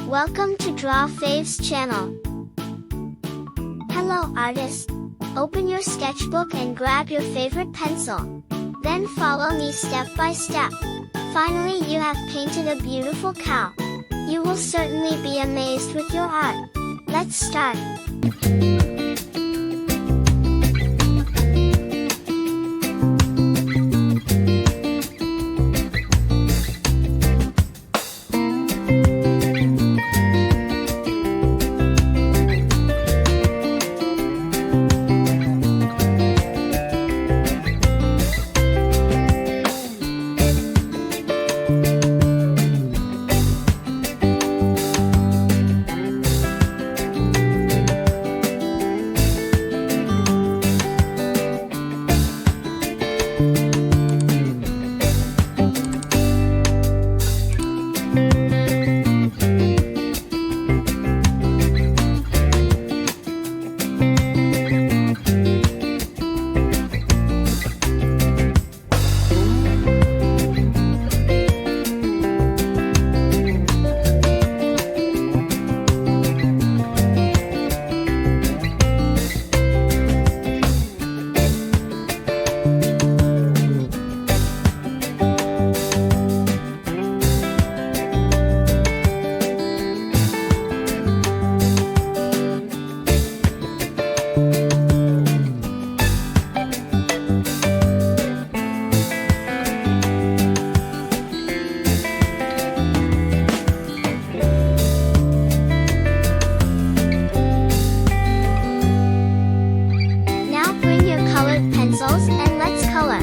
Welcome to Draw Faves channel. Hello artists! Open your sketchbook and grab your favorite pencil. Then follow me step by step. Finally you have painted a beautiful cow. You will certainly be amazed with your art. Let's start. And let's color.